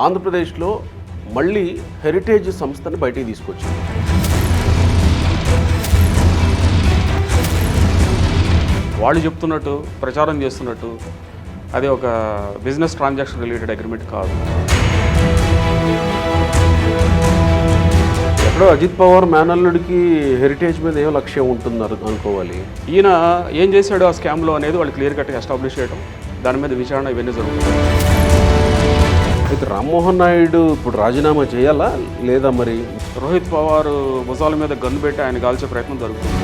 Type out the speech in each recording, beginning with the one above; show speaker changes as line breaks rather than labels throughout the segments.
ఆంధ్రప్రదేశ్లో మళ్ళీ హెరిటేజ్ సంస్థని బయటికి తీసుకొచ్చింది.
వాళ్ళు చెప్తున్నట్టు ప్రచారం చేస్తున్నట్టు అది ఒక బిజినెస్ ట్రాన్సాక్షన్ రిలేటెడ్ అగ్రిమెంట్ కాదు.
ఎక్కడో అజిత్ పవార్ మేనల్లుడికి హెరిటేజ్ మీద ఏమో లక్ష్యం ఉంటున్నారు అనుకోవాలి.
ఈయన ఏం చేశాడు ఆ స్కామ్లో అనేది వాళ్ళు క్లియర్ కట్గా ఎస్టాబ్లిష్ చేయడం, దాని మీద విచారణ ఇవన్నీ జరుగుతుంది.
అయితే రామ్మోహన్ నాయుడు ఇప్పుడు రాజీనామా చేయాలా లేదా? మరి
రోహిత్ పవార్ భుజాల మీద గన్ను పెట్టి ఆయన కాల్చే ప్రయత్నం జరుగుతుంది.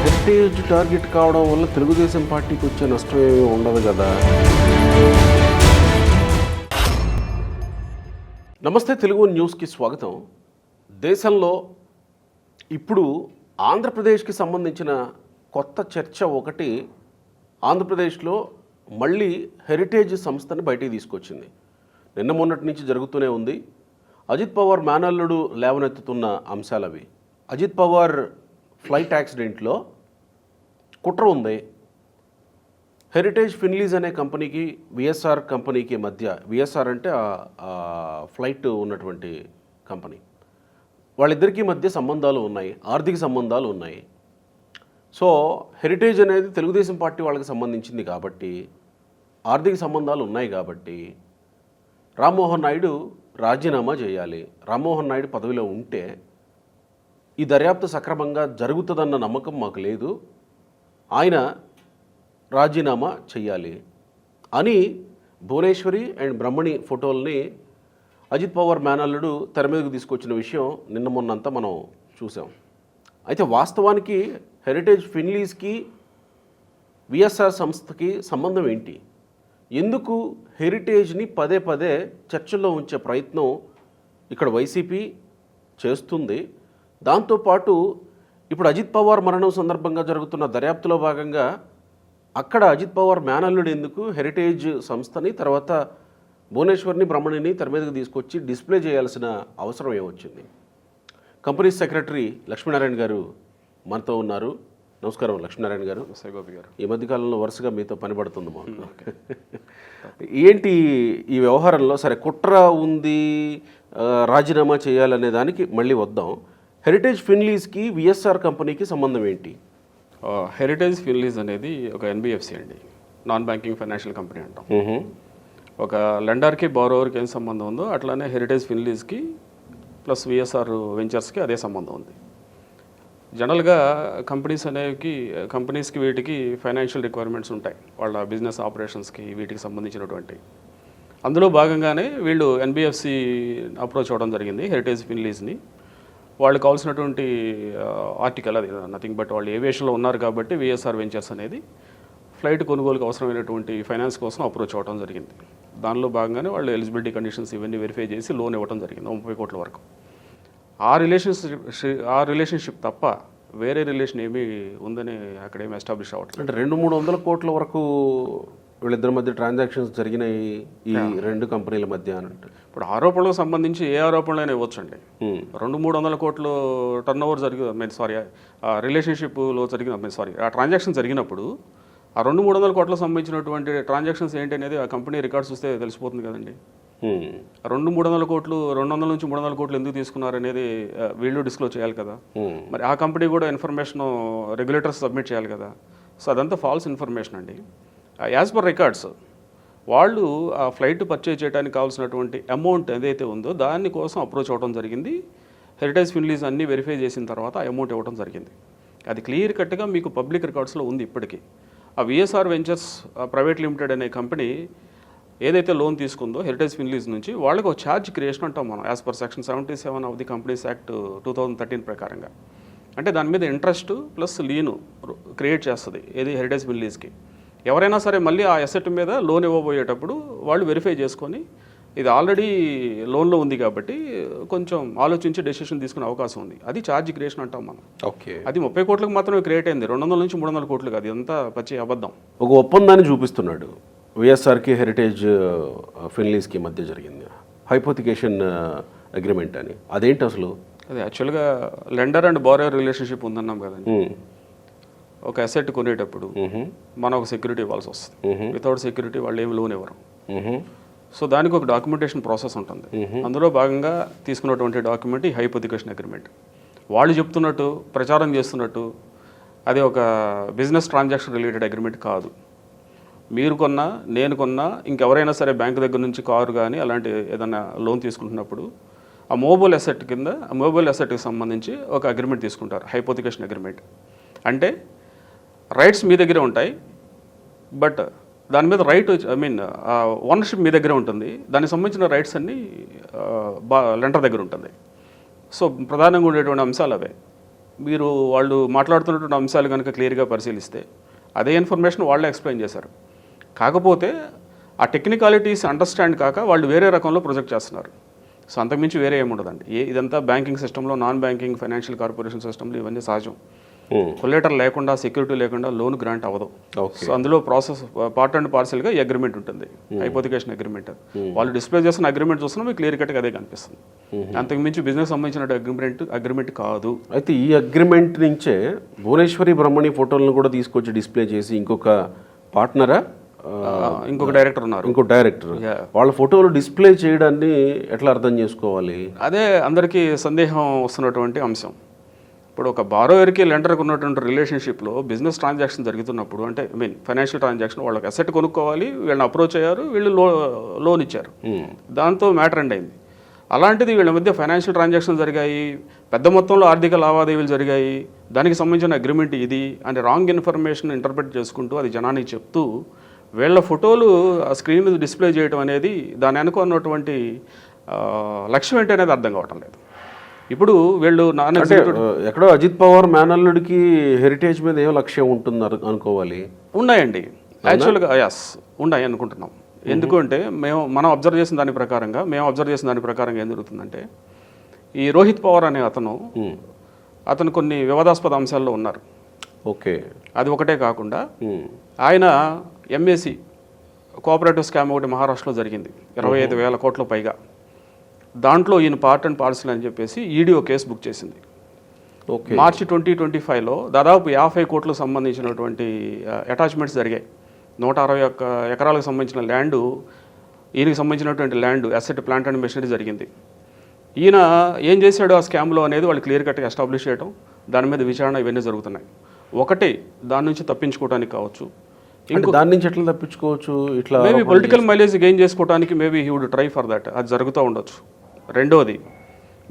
హెరిటేజ్ టార్గెట్ కావడం వల్ల తెలుగుదేశం పార్టీకి వచ్చే నష్టం ఏమీ ఉండదు కదా. నమస్తే, తెలుగు న్యూస్కి స్వాగతం. దేశంలో ఇప్పుడు ఆంధ్రప్రదేశ్కి సంబంధించిన కొత్త చర్చ ఒకటి ఆంధ్రప్రదేశ్లో మళ్ళీ హెరిటేజ్ సంస్థని బయటికి తీసుకొచ్చింది. నిన్న మొన్నటి నుంచి జరుగుతూనే ఉంది. అజిత్ పవార్ మేనల్లుడు లేవనెత్తుతున్న అంశాలు అవి. అజిత్ పవార్ ఫ్లైట్ యాక్సిడెంట్లో కుట్ర ఉంది. హెరిటేజ్ ఫిన్లీజ్ అనే కంపెనీకి విఎస్ఆర్ కంపెనీకి మధ్య, విఎస్ఆర్ అంటే ఫ్లైట్ ఉన్నటువంటి కంపెనీ, వాళ్ళిద్దరికీ మధ్య సంబంధాలు ఉన్నాయి, ఆర్థిక సంబంధాలు ఉన్నాయి. సో హెరిటేజ్ అనేది తెలుగుదేశం పార్టీ వాళ్ళకి సంబంధించింది కాబట్టి, ఆర్థిక సంబంధాలు ఉన్నాయి కాబట్టి రామ్మోహన్ నాయుడు రాజీనామా చేయాలి. రామ్మోహన్ నాయుడు పదవిలో ఉంటే ఈ దర్యాప్తు సక్రమంగా జరుగుతుందన్న నమ్మకం మాకు లేదు, ఆయన రాజీనామా చెయ్యాలి అని భువనేశ్వరి అండ్ బ్రహ్మణి ఫోటోల్ని అజిత్ పవార్ మేనల్లుడు తెర మీదకు తీసుకొచ్చిన విషయం నిన్న మొన్నంతా మనం చూసాం. అయితే వాస్తవానికి హెరిటేజ్ ఫిన్లీస్కి విఎస్ఆర్ సంస్థకి సంబంధం ఏంటి? ఎందుకు హెరిటేజ్ని పదే పదే చర్చల్లో ఉంచే ప్రయత్నం ఇక్కడ వైసీపీ చేస్తుంది? దాంతోపాటు ఇప్పుడు అజిత్ పవార్ మరణం సందర్భంగా జరుగుతున్న దర్యాప్తులో భాగంగా అక్కడ అజిత్ పవార్ మేనల్లుడు ఎందుకు హెరిటేజ్ సంస్థని, తర్వాత భువనేశ్వర్ని బ్రహ్మణిని తెర మీదకి తీసుకొచ్చి డిస్ప్లే చేయాల్సిన అవసరం ఏమొచ్చింది? కంపెనీ సెక్రటరీ లక్ష్మీనారాయణ గారు మనతో ఉన్నారు. నమస్కారం లక్ష్మీనారాయణ గారు.
గోపి గారు,
ఈ మధ్యకాలంలో వరుసగా మీతో పని పడుతుంది మాకు. ఏంటి ఈ వ్యవహారంలో? సరే, కుట్ర ఉంది, రాజీనామా చేయాలనే దానికి మళ్ళీ వద్దాం. హెరిటేజ్ ఫిన్లీజ్కి విఎస్ఆర్ కంపెనీకి సంబంధం ఏంటి?
హెరిటేజ్ ఫిన్లీజ్ అనేది ఒక ఎన్బిఎఫ్సి అండి, నాన్ బ్యాంకింగ్ ఫైనాన్షియల్ కంపెనీ అంటాం. ఒక లెండర్కి బారోవర్కి ఏం సంబంధం ఉందో అట్లానే హెరిటేజ్ ఫిన్లీజ్కి ప్లస్ విఎస్ఆర్ వెంచర్స్కి అదే సంబంధం ఉంది. జనరల్గా కంపెనీస్కి వీటికి ఫైనాన్షియల్ రిక్వైర్మెంట్స్ ఉంటాయి, వాళ్ళ బిజినెస్ ఆపరేషన్స్కి వీటికి సంబంధించినటువంటి. అందులో భాగంగానే వీళ్ళు ఎన్బిఎఫ్సి అప్రోచ్ అవ్వడం జరిగింది హెరిటేజ్ ఫిన్లీజ్ని. వాళ్ళు కావాల్సినటువంటి ఆర్టికల్ అది నథింగ్ బట్ వాళ్ళు ఏవియేషన్లో ఉన్నారు కాబట్టి విఎస్ఆర్ వెంచర్స్ అనేది ఫ్లైట్ కొనుగోలుకు అవసరమైనటువంటి ఫైనాన్స్ కోసం అప్రోచ్ అవ్వడం జరిగింది. దానిలో భాగంగానే వాళ్ళు ఎలిజిబిలిటీ కండిషన్స్ ఇవన్నీ వెరిఫై చేసి లోన్ ఇవ్వడం జరిగింది 30 కోట్ల వరకు. ఆ రిలేషన్షిప్ తప్ప వేరే రిలేషన్ ఏమీ ఉందని అక్కడ ఏమి ఎస్టాబ్లిష్ అవ్వట్లేదు.
అంటే 200-300 కోట్ల వరకు వీళ్ళిద్దరి మధ్య ట్రాన్సాక్షన్స్ జరిగినాయి ఈ రెండు కంపెనీల మధ్య అని అంటే.
ఇప్పుడు ఆరోపణలకు సంబంధించి ఏ ఆరోపణలైనా ఇవ్వచ్చండి. 200-300 కోట్లు టర్న్ ఓవర్ ఆ రిలేషన్షిప్లో ఆ ట్రాన్సాక్షన్ జరిగినప్పుడు ఆ 200-300 కోట్లకు సంబంధించినటువంటి ట్రాన్సాక్షన్స్ ఏంటి అనేది ఆ కంపెనీ రికార్డ్స్ చూస్తే తెలిసిపోతుంది కదండి. 200-300 కోట్లు 200-300 కోట్లు ఎందుకు తీసుకున్నారు అనేది వీళ్ళు డిస్క్లోజ్ చేయాలి కదా. మరి ఆ కంపెనీ కూడా ఇన్ఫర్మేషన్ రెగ్యులేటర్స్ సబ్మిట్ చేయాలి కదా. సో అదంతా ఫాల్స్ ఇన్ఫర్మేషన్ అండి. యాజ్ పర్ రికార్డ్స్ వాళ్ళు ఆ ఫ్లైట్ పర్చేజ్ చేయడానికి కావాల్సినటువంటి అమౌంట్ ఏదైతే ఉందో దాని కోసం అప్రోచ్ అవ్వడం జరిగింది. హెరిటేజ్ ఫిన్లీజ్ అన్నీ వెరిఫై చేసిన తర్వాత అమౌంట్ ఇవ్వడం జరిగింది. అది క్లియర్ కట్గా మీకు పబ్లిక్ రికార్డ్స్లో ఉంది ఇప్పటికీ. ఆ విఎస్ఆర్ వెంచర్స్ ప్రైవేట్ లిమిటెడ్ అనే కంపెనీ ఏదైతే లోన్ తీసుకుందో హెరిటేజ్ ఫిన్లీజ్ నుంచి, వాళ్ళకి ఒక ఛార్జ్ క్రియేషన్ అంటాం మనం as per section 77 of the companies act 2013 ప్రకారంగా. అంటే దాని మీద ఇంట్రెస్ట్ ప్లస్ లీను క్రియేట్ చేస్తుంది ఏది హెరిటేజ్ ఫిన్లీజ్కి. ఎవరైనా సరే మళ్ళీ ఆ అసెట్ మీద లోన్ ఇవ్వబోయేటప్పుడు వాళ్ళు వెరిఫై చేసుకొని ఇది ఆల్రెడీ లోన్లో ఉంది కాబట్టి కొంచెం ఆలోచించి డెసిషన్ తీసుకునే అవకాశం ఉంది. అది ఛార్జ్ క్రియేషన్ అంటాం మనం.
ఓకే,
అది 30 కోట్లకు మాత్రమే క్రియేట్ అయింది, 200-300 కోట్లు కాదు. ఇదంతా పచ్చి అబద్ధం.
ఒక ఒప్పందాన్ని చూపిస్తున్నాడు విఎస్ఆర్కి హెరిటేజ్ ఫిన్లీస్కి మధ్య జరిగింది హైపోథికేషన్ అగ్రిమెంట్ అని. అదేంటి అసలు?
అది యాక్చువల్గా లెండర్ అండ్ బారోయర్ రిలేషన్షిప్ ఉందన్నాం కదండి. ఒక అసెట్ కొనేటప్పుడు మనం ఒక సెక్యూరిటీ ఇవ్వాల్సి వస్తుంది. వితౌట్ సెక్యూరిటీ వాళ్ళు ఏమి లోన్ ఇవ్వరు. సో దానికి ఒక డాక్యుమెంటేషన్ ప్రాసెస్ ఉంటుంది. అందులో భాగంగా తీసుకున్నటువంటి డాక్యుమెంట్ ఈ హైపోథికేషన్ అగ్రిమెంట్. వాళ్ళు చెప్తున్నట్టు ప్రచారం చేస్తున్నట్టు అది ఒక బిజినెస్ ట్రాన్సాక్షన్ రిలేటెడ్ అగ్రిమెంట్ కాదు. మీరు కొన్నా, నేను కొన్నా, ఇంకెవరైనా సరే బ్యాంకు దగ్గర నుంచి కారు కానీ అలాంటి ఏదైనా లోన్ తీసుకుంటున్నప్పుడు ఆ మొబైల్ అసెట్ కింద ఆ మొబైల్ అసెట్కి సంబంధించి ఒక అగ్రిమెంట్ తీసుకుంటారు, హైపోథికేషన్ అగ్రిమెంట్. అంటే రైట్స్ మీ దగ్గరే ఉంటాయి, బట్ దాని మీద రైట్ ఓనర్షిప్ మీ దగ్గరే ఉంటుంది. దానికి సంబంధించిన రైట్స్ అన్నీ లెండర్ దగ్గర ఉంటుంది. సో ప్రధానంగా ఉండేటువంటి అంశాలు అవే. మీరు వాళ్ళు మాట్లాడుతున్నటువంటి అంశాలు కనుక క్లియర్గా పరిశీలిస్తే అదే ఇన్ఫర్మేషన్ వాళ్ళే ఎక్స్ప్లెయిన్ చేశారు. కాకపోతే ఆ టెక్నికాలిటీస్ అండర్స్టాండ్ కాక వాళ్ళు వేరే రకంలో ప్రొజెక్ట్ చేస్తున్నారు. సో అంతకుమించి వేరే ఏముండదండి. ఇదంతా బ్యాంకింగ్ సిస్టంలో, నాన్ బ్యాంకింగ్ ఫైనాన్షియల్ కార్పొరేషన్ సిస్టంలో ఇవన్నీ సహజం. కొలేటర్ లేకుండా, సెక్యూరిటీ లేకుండా లోన్ గ్రాంట్ అవ్వదు. సో అందులో ప్రాసెస్ పార్ట్ అండ్ పార్సల్గా ఈ అగ్రిమెంట్ ఉంటుంది, హైపోథికేషన్ అగ్రిమెంట్. వాళ్ళు డిస్ప్లే చేసిన అగ్రిమెంట్ చూస్తున్నా మీకు క్లియర్ కట్గా అదే కనిపిస్తుంది. అంతకుమించి బిజినెస్ సంబంధించిన అగ్రిమెంట్ కాదు.
అయితే ఈ అగ్రిమెంట్ నుంచే భువనేశ్వరి బ్రహ్మణి ఫోటోలను కూడా తీసుకొచ్చి డిస్ప్లే చేసి ఇంకొక పార్ట్నరా,
ఇంకొక డైరెక్టర్ ఉన్నారు,
ఇంకో డైరెక్టర్, వాళ్ళ ఫోటోలు డిస్ప్లే చేయడాన్ని ఎట్లా అర్థం చేసుకోవాలి?
అదే అందరికీ సందేహం వస్తున్నటువంటి అంశం. ఇప్పుడు ఒక బారోయర్కి లెండర్కి ఉన్నటువంటి రిలేషన్షిప్లో బిజినెస్ ట్రాన్సాక్షన్ జరుగుతున్నప్పుడు, అంటే ఫైనాన్షియల్ ట్రాన్సాక్షన్, వాళ్ళకి అసెట్ కొనుక్కోవాలి, వీళ్ళని అప్రోచ్ అయ్యారు, వీళ్ళు లోన్ ఇచ్చారు, దాంతో మ్యాటర్ ఎండ్ అయింది. అలాంటిది వీళ్ళ మధ్య ఫైనాన్షియల్ ట్రాన్సాక్షన్ జరిగాయి, పెద్ద మొత్తంలో ఆర్థిక లావాదేవీలు జరిగాయి, దానికి సంబంధించిన అగ్రిమెంట్ ఇది అని రాంగ్ ఇన్ఫర్మేషన్ ఇంటర్ప్రిట్ చేసుకుంటూ అది జనానికి చెప్తూ వీళ్ళ ఫోటోలు ఆ స్క్రీన్ మీద డిస్ప్లే చేయడం అనేది దాని అనుకున్నటువంటి లక్ష్యం ఏంటి అనేది అర్థం కావటం లేదు. ఇప్పుడు వీళ్ళు
ఎక్కడో అజిత్ పవార్ మేనల్లుడికి హెరిటేజ్ మీద ఏం లక్ష్యం ఉంటున్నారు అనుకోవాలి.
ఉన్నాయండి, యాక్చువల్గా యస్ ఉన్నాయి అనుకుంటున్నాం. ఎందుకంటే మనం అబ్జర్వ్ చేసిన దాని ప్రకారంగా ఏం జరుగుతుందంటే, ఈ రోహిత్ పవార్ అనే అతను కొన్ని వివాదాస్పద అంశాల్లో ఉన్నారు.
ఓకే,
అది ఒకటే కాకుండా ఆయన ఎంఏసి కోఆపరేటివ్ స్కామ్ ఒకటి మహారాష్ట్రలో జరిగింది, 25,000 కోట్ల పైగా. దాంట్లో ఈయన పార్ట్ అండ్ పార్సల్ అని చెప్పేసి ఈడీ కేసు బుక్ చేసింది. మార్చి 2025లో దాదాపు 50 కోట్లకు సంబంధించినటువంటి అటాచ్మెంట్స్ జరిగాయి. 161 ఎకరాలకు సంబంధించిన ల్యాండు, ఈయనకి సంబంధించినటువంటి land, asset, plant and machinery జరిగింది. ఈయన ఏం చేశాడు ఆ స్కామ్లో అనేది వాళ్ళు క్లియర్ కట్గా ఎస్టాబ్లిష్ చేయడం, దాని మీద విచారణ ఇవన్నీ జరుగుతున్నాయి. ఒకటి దాని నుంచి తప్పించుకోవడానికి కావచ్చు,
దాని నుంచి ఎట్లా తప్పించుకోవచ్చు, ఇట్లా
మేబీ పొలిటికల్ మైలేజ్ గెయిన్ చేసుకోవడానికి maybe he would try for that, అది జరుగుతూ ఉండొచ్చు. రెండోది,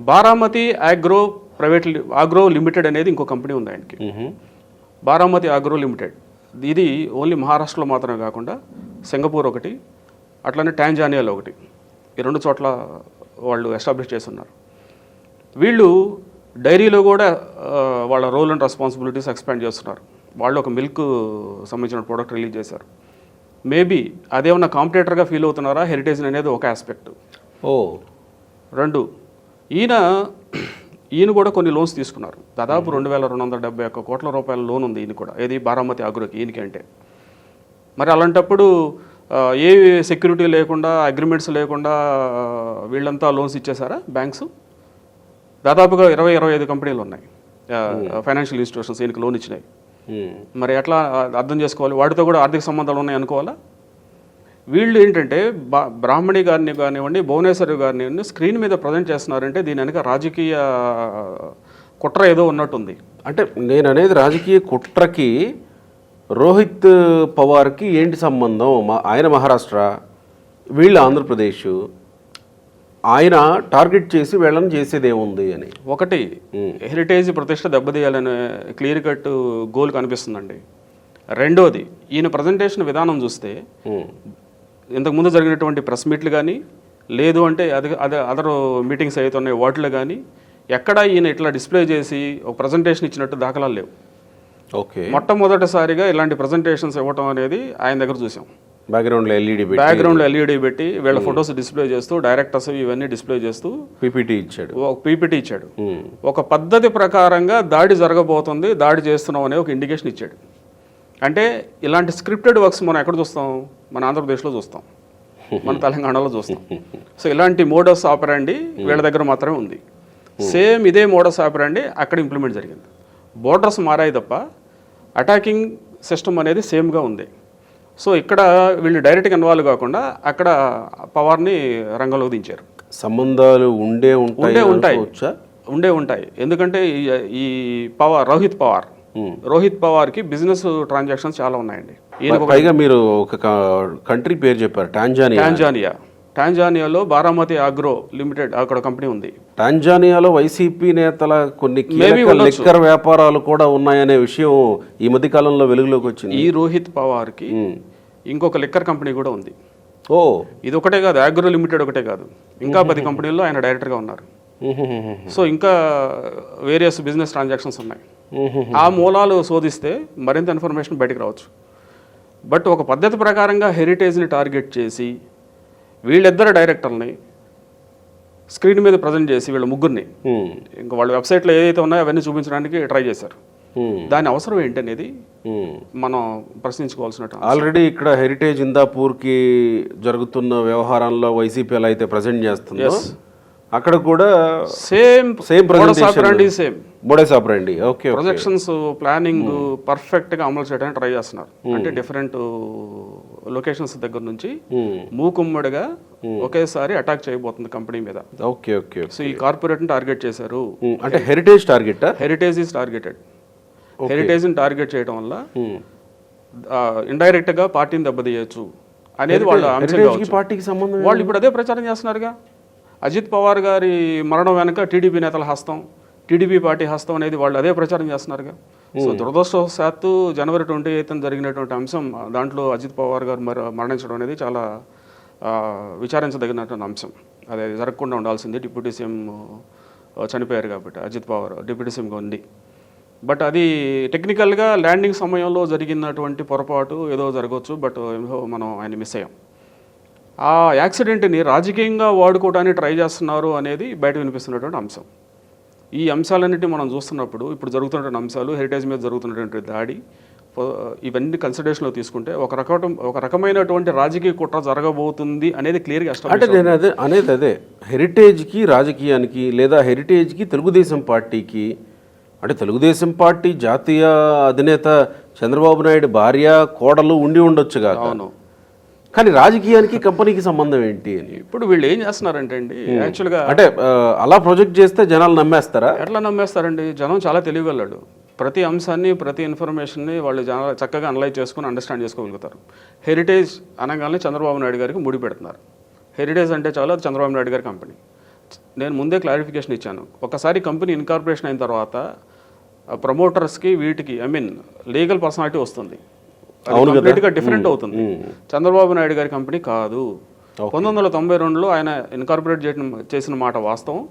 బారామతి ఆగ్రో లిమిటెడ్ అనేది ఇంకో కంపెనీ ఉంది ఆయనకి, బారామతి ఆగ్రో లిమిటెడ్. ఇది ఓన్లీ మహారాష్ట్రలో మాత్రమే కాకుండా సింగపూర్ ఒకటి, అట్లనే టాంజానియాలో ఒకటి, ఈ 2 చోట్ల వాళ్ళు ఎస్టాబ్లిష్ చేస్తున్నారు. వీళ్ళు డైరీలో కూడా వాళ్ళ రోల్ అండ్ రెస్పాన్సిబిలిటీస్ ఎక్స్పాండ్ చేస్తున్నారు. వాళ్ళు ఒక మిల్క్ సంబంధించిన ప్రోడక్ట్ రిలీజ్ చేశారు. మేబీ అదేమన్నా కాంపిటేటర్గా ఫీల్ అవుతున్నారా హెరిటేజ్ అనేది ఒక ఆస్పెక్ట్. 2, ఈయన కూడా కొన్ని లోన్స్ తీసుకున్నారు. దాదాపు 2,271 కోట్ల రూపాయల లోన్ ఉంది ఈయన కూడా, ఏది బారామతి ఆగ్రోకి, ఈయనకి అంటే. మరి అలాంటప్పుడు ఏ సెక్యూరిటీ లేకుండా, అగ్రిమెంట్స్ లేకుండా వీళ్ళంతా లోన్స్ ఇచ్చేసారా బ్యాంక్స్? దాదాపుగా 20-25 కంపెనీలు ఉన్నాయి ఫైనాన్షియల్ ఇన్స్టిట్యూషన్స్ ఈయనకి లోన్ ఇచ్చినాయి. మరి ఎట్లా అర్థం చేసుకోవాలి? వాటితో కూడా ఆర్థిక సంబంధాలు ఉన్నాయి అనుకోవాలా? వీళ్ళు ఏంటంటే బ్రాహ్మణి గారిని కానివ్వండి, భువనేశ్వరి గారిని స్క్రీన్ మీద ప్రజెంట్ చేస్తున్నారంటే దీని వెనక రాజకీయ కుట్ర ఏదో ఉన్నట్టుంది.
అంటే నేను అనేది రాజకీయ కుట్రకి రోహిత్ పవార్కి ఏంటి సంబంధం? ఆయన మహారాష్ట్ర, వీళ్ళు ఆంధ్రప్రదేశ్, ఆయన టార్గెట్ చేసి వీళ్ళని చేసేది ఏముంది అని.
ఒకటి, హెరిటేజ్ ప్రతిష్ట దెబ్బతీయాలనే క్లియర్ కట్ గోల్ కనిపిస్తుందండి. రెండోది, ఈయన ప్రజెంటేషన్ విధానం చూస్తే ఇంతకుముందు జరిగినటువంటి ప్రెస్ మీట్లు కానీ, లేదు అంటే అదర్ మీటింగ్స్ అయితే ఉన్నాయి వాటిలో కానీ ఎక్కడ ఈయన ఇట్లా డిస్ప్లే చేసి ఒక ప్రజెంటేషన్ ఇచ్చినట్టు దాఖలాలు లేవు.
ఓకే,
మొట్టమొదటిసారిగా ఇలాంటి ప్రజెంటేషన్స్ ఇవ్వటం అనేది ఆయన దగ్గర చూసాం.
బ్యాక్గ్రౌండ్లో ఎల్ఈడి
పెట్టి వీళ్ళ ఫొటోస్ డిస్ప్లే చేస్తూ, డైరెక్టర్స్ ఇవన్నీ డిస్ప్లే చేస్తూ పీపీటీ ఇచ్చాడు. ఒక పద్ధతి ప్రకారంగా దాడి జరగబోతుంది, దాడి చేస్తున్నాం అనే ఒక ఇండికేషన్ ఇచ్చాడు. అంటే ఇలాంటి స్క్రిప్టెడ్ వర్క్స్ మనం ఎక్కడ చూస్తాం? మన ఆంధ్రప్రదేశ్లో చూస్తాం, మన తెలంగాణలో చూస్తాం. సో ఇలాంటి మోడస్ ఆపరాండి వీళ్ళ దగ్గర మాత్రమే ఉంది. సేమ్ ఇదే మోడస్ ఆపరాండి అక్కడ ఇంప్లిమెంట్ జరిగింది. బోర్డర్స్ మారాయి తప్ప అటాకింగ్ సిస్టమ్ అనేది సేమ్గా ఉంది. సో ఇక్కడ వీళ్ళు డైరెక్ట్గా ఇన్వాల్వ్ కాకుండా అక్కడ పవార్ని రంగంలోకి దించారు.
సంబంధాలు ఉండే
ఉంటాయి ఎందుకంటే ఈ రోహిత్ పవార్కి బిజినెస్ ట్రాన్సాక్షన్స్ చాలా ఉన్నాయండి.
పైగా మీరు ఒక కంట్రీ పేరు చెప్పారు,
టాంజానియాలో బారామతి ఆగ్రో లిమిటెడ్ అక్కడ కంపెనీ ఉంది.
టాంజానియాలో వైసీపీ నేతల కొన్ని లిక్కర్ వ్యాపారాలు కూడా ఉన్నాయనే విషయం ఈ మధ్య కాలంలో వెలుగులోకి వచ్చింది.
ఈ రోహిత్ పవార్కి ఇంకొక లిక్కర్ కంపెనీ కూడా ఉంది.
ఓ, ఇది
ఒకటే కాదు, ఆగ్రో లిమిటెడ్ ఒకటే కాదు, ఇంకా 10 కంపెనీల్లో ఆయన డైరెక్టర్గా ఉన్నారు. సో ఇంకా వేరియస్ బిజినెస్ ట్రాన్సాక్షన్స్ ఉన్నాయి. ఆ మూలాలు శోధిస్తే మరింత ఇన్ఫర్మేషన్ బయటకు రావచ్చు. బట్ ఒక పద్ధతి ప్రకారంగా హెరిటేజ్ని టార్గెట్ చేసి వీళ్ళిద్దరు డైరెక్టర్ని స్క్రీన్ మీద ప్రజెంట్ చేసి వీళ్ళ ముగ్గురిని ఇంకా వాళ్ళ వెబ్సైట్లో ఏదైతే ఉన్నాయో అవన్నీ చూపించడానికి ట్రై చేశారు. దాని అవసరం ఏంటనేది మనం ప్రశ్నించుకోవాల్సిన.
ఆల్రెడీ ఇక్కడ హెరిటేజ్ ఇందాపూర్కి జరుగుతున్న వ్యవహారంలో వైసీపీ ఎలా అయితే ప్రజెంట్ చేస్తుందో అక్కడ కూడా same modus ఆపరండి. Okay,
projections planning perfect గా అమలు చేయడానికి ట్రై చేస్తున్నారు. అంటే డిఫరెంట్ లొకేషన్స్ దగ్గర నుంచి మూకుమ్మడిగా ఒకేసారి అటాక్ చేయబోతుంది కంపెనీ మీద.
Okay okay.
సో ఈ కార్పొరేట్ ని టార్గెట్ చేశారు.
అంటే హెరిటేజ్
ఈస్ టార్గెటెడ్. హెరిటేజ్ ని టార్గెట్ చేయడం వల్ల ఇండైరెక్ట్ గా పార్టీని దెబ్బతీయచ్చు అనేది వాళ్ళ అంశం. వాళ్ళు ఇప్పుడు అదే ప్రచారం చేస్తున్నారుగా. అజిత్ పవార్ గారి మరణం వెనక టీడీపీ నేతల హస్తం, టీడీపీ పార్టీ హస్తం అనేది వాళ్ళు అదే ప్రచారం చేస్తున్నారుగా. సో దురదృష్టవశాత్తు January 28న జరిగినటువంటి అంశం, దాంట్లో అజిత్ పవార్ గారు మరణించడం అనేది చాలా విచారించదగినటువంటి అంశం. అది జరగకుండా ఉండాల్సింది. డిప్యూటీ సీఎం చనిపోయారు కాబట్టి అజిత్ పవార్ డిప్యూటీ సీఎంగా ఉంది. బట్ అది టెక్నికల్గా ల్యాండింగ్ సమయంలో జరిగినటువంటి పొరపాటు ఏదో జరగవచ్చు. బట్ మనం ఆయన మిస్ అయ్యాం. ఆ యాక్సిడెంట్ని రాజకీయంగా వాడుకోవడానికి ట్రై చేస్తున్నారు అనేది బయట వినిపిస్తున్నటువంటి అంశం. ఈ అంశాలన్నింటినీ మనం చూస్తున్నప్పుడు ఇప్పుడు జరుగుతున్నటువంటి అంశాలు, హెరిటేజ్ మీద జరుగుతున్నటువంటి దాడి, ఇవన్నీ కన్సిడరేషన్లో తీసుకుంటే ఒక రకమైనటువంటి రాజకీయ కుట్ర జరగబోతుంది అనేది క్లియర్గా
అంటే నేను అదే హెరిటేజ్కి రాజకీయానికి లేదా హెరిటేజ్కి తెలుగుదేశం పార్టీకి, అంటే తెలుగుదేశం పార్టీ జాతీయ అధినేత చంద్రబాబు నాయుడు భార్య కోడలు ఉండి ఉండొచ్చు కాదు,
అవును,
కానీ రాజకీయానికి కంపెనీకి సంబంధం ఏంటి అని
ఇప్పుడు వీళ్ళు ఏం చేస్తున్నారంటే అండి, యాక్చువల్గా
అంటే అలా ప్రొజెక్ట్ చేస్తే జనాలు నమ్మేస్తారా?
ఎట్లా నమ్మేస్తారండి? జనం చాలా తెలియగలడు. ప్రతి అంశాన్ని, ప్రతి ఇన్ఫర్మేషన్ని వాళ్ళు చక్కగా అనలైజ్ చేసుకుని అండర్స్టాండ్ చేసుకోగలుగుతారు. హెరిటేజ్ అనగానే చంద్రబాబు నాయుడు గారికి ముడి పెడుతున్నారు. హెరిటేజ్ అంటే చాలా అది చంద్రబాబు నాయుడు గారి కంపెనీ. నేను ముందే క్లారిఫికేషన్ ఇచ్చాను. ఒకసారి కంపెనీ ఇన్కార్పొరేషన్ అయిన తర్వాత ప్రమోటర్స్కి వీటికి లీగల్ పర్సనాలిటీ వస్తుంది, కంప్లీట్గా డిఫరెంట్ అవుతుంది. చంద్రబాబు నాయుడు గారి కంపెనీ కాదు. 1992లో ఆయన ఇన్కార్పొరేట్ చేసిన మాట వాస్తవం.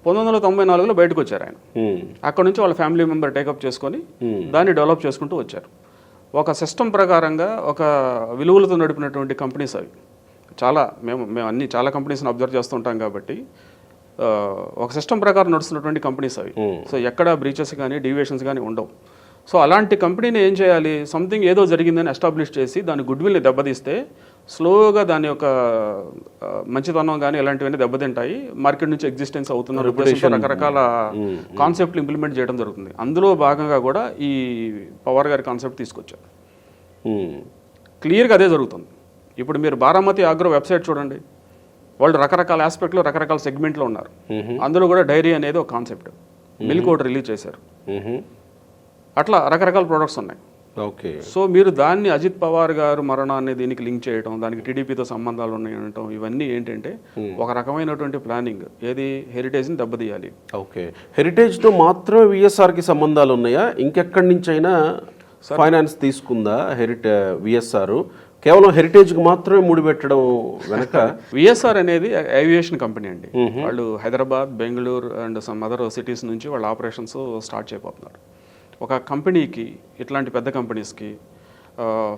1994లో బయటకు వచ్చారు ఆయన. అక్కడ నుంచి వాళ్ళ ఫ్యామిలీ మెంబర్ టేకప్ చేసుకొని దాన్ని డెవలప్ చేసుకుంటూ వచ్చారు. ఒక సిస్టమ్ ప్రకారంగా, ఒక విలువలతో నడిపినటువంటి కంపెనీస్ అవి. మేము చాలా కంపెనీస్ని అబ్జర్వ్ చేస్తుంటాం కాబట్టి ఒక సిస్టమ్ ప్రకారం నడుస్తున్నటువంటి కంపెనీస్ అవి. సో ఎక్కడ బ్రీచెస్ కానీ డీవియేషన్స్ కానీ ఉండవు. సో అలాంటి కంపెనీని ఏం చేయాలి, సంథింగ్ ఏదో జరిగిందని ఎస్టాబ్లిష్ చేసి దాని గుడ్విల్ని దెబ్బతీస్తే స్లోగా దాని యొక్క మంచితనం కానీ ఇలాంటివన్నీ దెబ్బతింటాయి. మార్కెట్ నుంచి ఎగ్జిస్టెన్స్ అవుతున్న రకరకాల కాన్సెప్ట్లు ఇంప్లిమెంట్ చేయడం జరుగుతుంది. అందులో భాగంగా కూడా ఈ పవర్ గారి కాన్సెప్ట్ తీసుకొచ్చారు. క్లియర్గా అదే జరుగుతుంది. ఇప్పుడు మీరు బారామతి ఆగ్రో వెబ్సైట్ చూడండి, వాళ్ళు రకరకాల ఆస్పెక్ట్లో రకరకాల సెగ్మెంట్లో ఉన్నారు. అందులో కూడా డైరీ అనేది ఒక కాన్సెప్ట్, మిల్క్ ఒకటి రిలీజ్ చేశారు. అట్లా రకరకాల ప్రోడక్ట్స్ ఉన్నాయి.
ఓకే.
సో మీరు దాన్ని అజిత్ పవార్ గారు మరణాన్ని దీనికి లింక్ చేయడం, దానికి టీడీపీతో సంబంధాలు ఉన్నాయి అనటం, ఇవన్నీ ఏంటంటే ఒక రకమైనటువంటి ప్లానింగ్. ఏది, హెరిటేజ్ని దెబ్బతీయాలి.
ఓకే. హెరిటేజ్తో మాత్రమే విఎస్ఆర్కి సంబంధాలు ఉన్నాయా? ఇంకెక్కడి నుంచి అయినా ఫైనాన్స్ తీసుకుందా విఎస్ఆర్? కేవలం హెరిటేజ్కి మాత్రమే ముడిపెట్టడం వెనక
విఎస్ఆర్ అనేది ఏవియేషన్ కంపెనీ అండి. వాళ్ళు Hyderabad, Bengaluru and some other cities నుంచి వాళ్ళ ఆపరేషన్స్ స్టార్ట్ చేయబోతున్నారు. ఒక కంపెనీకి, ఇట్లాంటి పెద్ద కంపెనీస్కి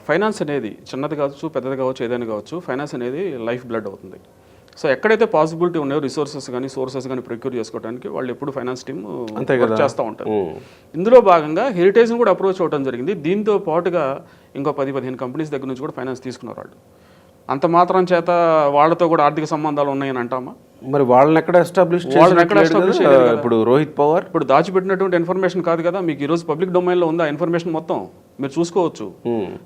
ఫైనాన్స్ అనేది చిన్నది కావచ్చు, పెద్దది కావచ్చు, ఏదైనా కావచ్చు, ఫైనాన్స్ అనేది లైఫ్ బ్లడ్ అవుతుంది. సో ఎక్కడైతే పాసిబిలిటీ ఉన్నాయో రిసోర్సెస్ కానీ సోర్సెస్ కానీ ప్రొక్యూర్ చేసుకోవడానికి వాళ్ళు ఎప్పుడు ఫైనాన్స్ టీమ్ వర్క్ చేస్తూ ఉంటారు. ఇందులో భాగంగా హెరిటేజ్ని కూడా అప్రోచ్ అవ్వడం జరిగింది. దీంతో పాటుగా ఇంకో 10-15 కంపెనీస్ దగ్గర నుంచి కూడా ఫైనాన్స్ తీసుకున్నారు వాళ్ళు. అంత మాత్రం చేత వాళ్ళతో కూడా ఆర్థిక సంబంధాలు ఉన్నాయని అంటామా?
మరి వాళ్ళని ఎక్కడ ఎస్టాబ్లిష్ ఇప్పుడు రోహిత్ పవార్
ఇప్పుడు దాచిపెట్టినటువంటి ఇన్ఫర్మేషన్ కాదు కదా, మీకు ఈరోజు పబ్లిక్ డొమైన్లో ఉంది ఆ ఇన్ఫర్మేషన్ మొత్తం. మీరు చూసుకోవచ్చు.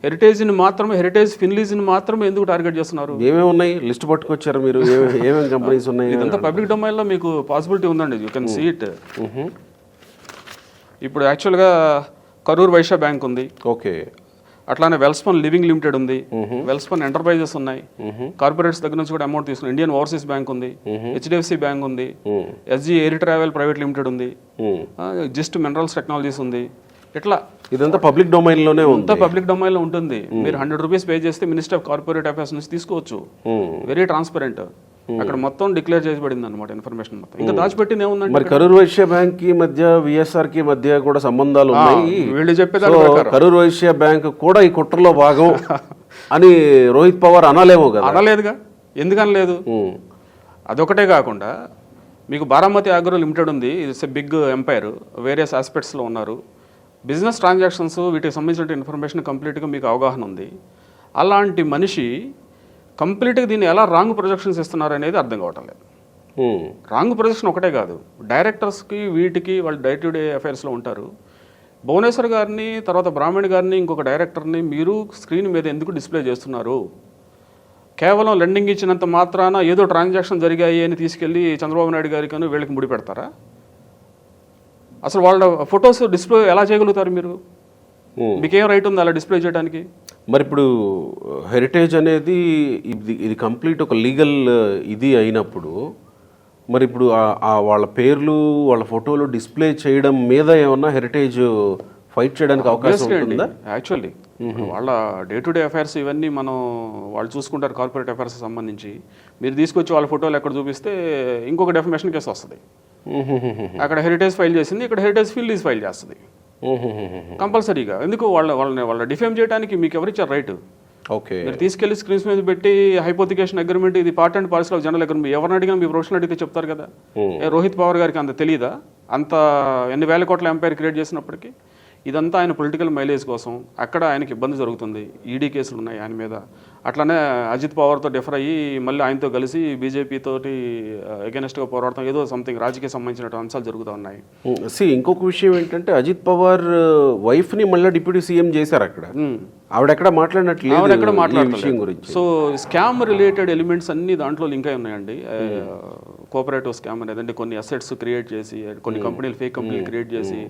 హెరిటేజ్ని మాత్రమే, హెరిటేజ్ ఫిన్లీజ్ని మాత్రమే ఎందుకు టార్గెట్ చేస్తున్నారు?
ఏమేమి ఉన్నాయి లిస్ట్ పట్టుకొచ్చారు మీరు? ఏమేమి కంపెనీస్ ఉన్నాయి?
ఇదంతా పబ్లిక్ డొమైన్లో మీకు పాసిబిలిటీ ఉందండి, యూ కెన్ సీ ఇట్. ఇప్పుడు యాక్చువల్గా కరూర్ వైశ్య బ్యాంక్ ఉంది,
ఓకే.
అట్లానే వెల్స్పన్ లివింగ్ లిమిటెడ్ ఉంది, వెల్స్పన్ ఎంటర్ప్రైజెస్ ఉన్నాయి, కార్పొరేట్స్ దగ్గర నుంచి కూడా అమౌంట్ తీసుకున్నాయి. ఇండియన్ ఓవర్సీస్ బ్యాంక్ ఉంది, హెచ్డిఎఫ్సి బ్యాంక్ ఉంది, SG air travel private limited ఉంది, జిస్ట్ మినరల్స్ టెక్నాలజీస్ ఉంది. ఇట్లా
ఇదంతా పబ్లిక్ డొమైన్లోనే ఉంది,
పబ్లిక్ డొమైన్లో ఉంటుంది. మీరు 100 రూపీస్ పే చేస్తే మినిస్టర్ ఆఫ్ కార్పొరేట్ అఫైర్స్ నుంచి తీసుకోవచ్చు. Very transparent. అక్కడ మొత్తం డిక్లేర్ చేయబడింది అనమాట ఇన్ఫర్మేషన్ మొత్తం. ఇంకా దాచిపెట్టిన ఏముందండి?
మరి కరూర్ వైశ్య బ్యాంక్ కి మధ్య విఎస్ఆర్ కి మధ్య కూడా సంబంధాలు ఉన్నాయి.
వీళ్ళు చెప్పేదాని ప్రకారం
కరూర్ వైశ్య బ్యాంక్ కూడా ఈ కుట్రలో భాగం అని రోహిత్ పవార్ అనలేమో కదా?
అనలేదుగా, ఎందుకనలేదు? అదొకటే కాకుండా మీకు బారామతి అగ్రో లిమిటెడ్ ఉంది, it's a big empire, various ఆస్పెక్ట్స్లో ఉన్నారు. బిజినెస్ ట్రాన్సాక్షన్స్ వీటికి సంబంధించిన ఇన్ఫర్మేషన్ కంప్లీట్గా మీకు అవగాహన ఉంది. అలాంటి మనిషి కంప్లీట్గా దీన్ని ఎలా రాంగ్ ప్రొజెక్షన్స్ ఇస్తున్నారు అనేది అర్థం కావటం లేదు. రాంగ్ ప్రొజెక్షన్ ఒకటే కాదు, డైరెక్టర్స్కి వీటికి వాళ్ళు డే టు డే అఫైర్స్లో ఉంటారు. భువనేశ్వర్ గారిని, తర్వాత బ్రాహ్మణ్ గారిని, ఇంకొక డైరెక్టర్ని మీరు స్క్రీన్ మీద ఎందుకు డిస్ప్లే చేస్తున్నారు? కేవలం లెండింగ్ ఇచ్చినంత మాత్రాన ఏదో ట్రాన్సాక్షన్ జరిగాయి అని తీసుకెళ్ళి చంద్రబాబు నాయుడు గారికి వీళ్ళకి ముడి పెడతారా? అసలు వాళ్ళ ఫొటోస్ డిస్ప్లే ఎలా చేయగలుగుతారు మీరు? మీకేం రైట్ ఉంది అలా డిస్ప్లే చేయడానికి?
మరి ఇప్పుడు హెరిటేజ్ అనేది ఇది కంప్లీట్ ఒక లీగల్ ఇది అయినప్పుడు మరి ఇప్పుడు వాళ్ళ పేర్లు వాళ్ళ ఫోటోలు డిస్ప్లే చేయడం మీద ఏమన్నా హెరిటేజ్ ఫైట్ చేయడానికి అవకాశం ఉంటుందా?
యాక్చువల్లీ వాళ్ళ డే టు డే అఫైర్స్ ఇవన్నీ వాళ్ళు చూసుకుంటారు. కార్పొరేట్ అఫైర్స్ సంబంధించి మీరు తీసుకొచ్చి వాళ్ళ ఫోటోలు ఎక్కడ చూపిస్తే ఇంకొక డెఫమేషన్ కేసు వస్తుంది. అక్కడ హెరిటేజ్ ఫైల్ చేసింది, ఇక్కడ హెరిటేజ్ ఫిల్లీజ్ ఫైల్ చేస్తుంది కంపల్సరీగా. ఎందుకు వాళ్ళ డిఫేమ్ చేయడానికి మీకు ఎవరిచ్చారు రైట్?
ఓకే,
మీరు తీసుకెళ్లి స్క్రీన్స్ మీద పెట్టి హైపోతికేషన్ అగ్రిమెంట్, ఇది part and parcel of general agreement, ఎవరిని అడిగినా మీ ప్రొఫెషనల్ అడిగితే చెప్తారు కదా. రోహిత్ పవార్ గారికి అంత తెలియదా? అంత ఎన్ని వేల కోట్ల ఎంపైర్ క్రియేట్ చేసినప్పటికీ ఇదంతా ఆయన పొలిటికల్ మైలేజ్ కోసం. అక్కడ ఆయనకి ఇబ్బంది జరుగుతుంది, ఈడీ కేసులు ఉన్నాయి ఆయన మీద. అట్లానే అజిత్ పవార్తో డిఫర్ అయ్యి మళ్ళీ ఆయనతో కలిసి బీజేపీ తోటి అగెనెస్ట్గా పోరాడతాం, ఏదో సంథింగ్ రాజకీయ సంబంధించిన అంశాలు జరుగుతూ ఉన్నాయి.
ఇంకొక విషయం ఏంటంటే అజిత్ పవార్ వైఫ్ని మళ్ళీ డిప్యూటీ సీఎం చేశారు అక్కడ. ఆవిడెక్కడ మాట్లాడట్లేదు.
సో స్కామ్ రిలేటెడ్ ఎలిమెంట్స్ అన్ని దాంట్లో లింక్ అయి ఉన్నాయండి. కోఆపరేటివ్ స్కామ్ అనేది అంటే కొన్ని అసెట్స్ క్రియేట్ చేసి, కొన్ని కంపెనీలు ఫేక్ కంపెనీలు క్రియేట్ చేసి,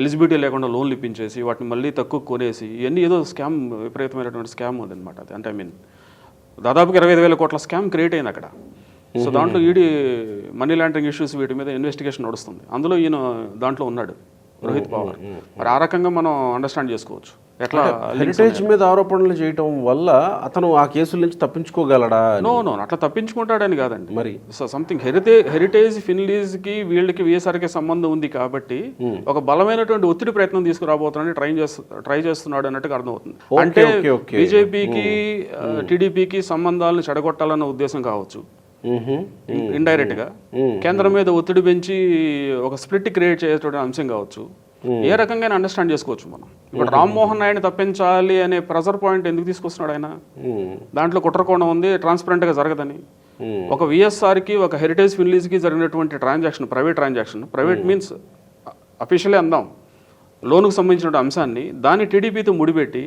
ఎలిజిబిలిటీ లేకుండా లోన్లు ఇప్పించేసి వాటిని మళ్ళీ తక్కువ కొనేసి, ఇవన్నీ ఏదో స్కామ్, విపరీతమైనటువంటి స్కామ్ ఉందన్నమాట అది. అంటే దాదాపుగా 25,000 కోట్ల స్కామ్ క్రియేట్ అయింది అక్కడ. సో దాంట్లో ఈడీ మనీ లాండరింగ్ ఇష్యూస్ వీటి మీద ఇన్వెస్టిగేషన్ నడుస్తుంది. అందులో ఈయన దాంట్లో ఉన్నాడు, రోహిత్ పవార్. మరి ఆ రకంగా మనం అండర్స్టాండ్ చేసుకోవచ్చు ఎట్లా
హెరిటేజ్ మీద ఆరోపణలు చేయటం వల్ల అతను ఆ కేసుల నుంచి తప్పించుకోగలడా?
నో అట్లా తప్పించుకుంటాడని కాదండి.
మరి
సో సంథింగ్ హెరిటేజ్ ఫిన్లీజ్కి వీళ్ళకి విఎస్ఆర్కి సంబంధం ఉంది కాబట్టి ఒక బలమైనటువంటి ఒత్తిడి ప్రయత్నం తీసుకురాబోతున్నాడని ట్రై చేస్తున్నాడు అన్నట్టుగా అర్థమవుతుంది. అంటే బీజేపీకి టీడీపీకి సంబంధాలను చెడగొట్టాలన్న ఉద్దేశం కావచ్చు ఇండైరెక్ట్ గా. కేంద్రం మీద ఒత్తిడి పెంచి ఒక స్ప్లిట్ క్రియేట్ చేసేటువంటి అంశం కావచ్చు. ఏ రకంగా అండర్స్టాండ్ చేసుకోవచ్చు మనం. ఇప్పుడు రామ్మోహన్ నాయుడు తప్పించాలి అనే ప్రెజర్ పాయింట్ ఎందుకు తీసుకొస్తున్నాడు ఆయన? దాంట్లో కుట్రకోణం ఉంది, ట్రాన్స్పరెంట్ గా జరగదని. ఒక విఎస్ఆర్కి ఒక హెరిటేజ్ ఫిన్లీజ్కి జరిగినటువంటి ట్రాన్సాక్షన్, ప్రైవేట్ మీన్స్ అఫీషియలే అందాం, లోనుకు సంబంధించిన అంశాన్ని దాన్ని టీడీపీతో ముడిపెట్టి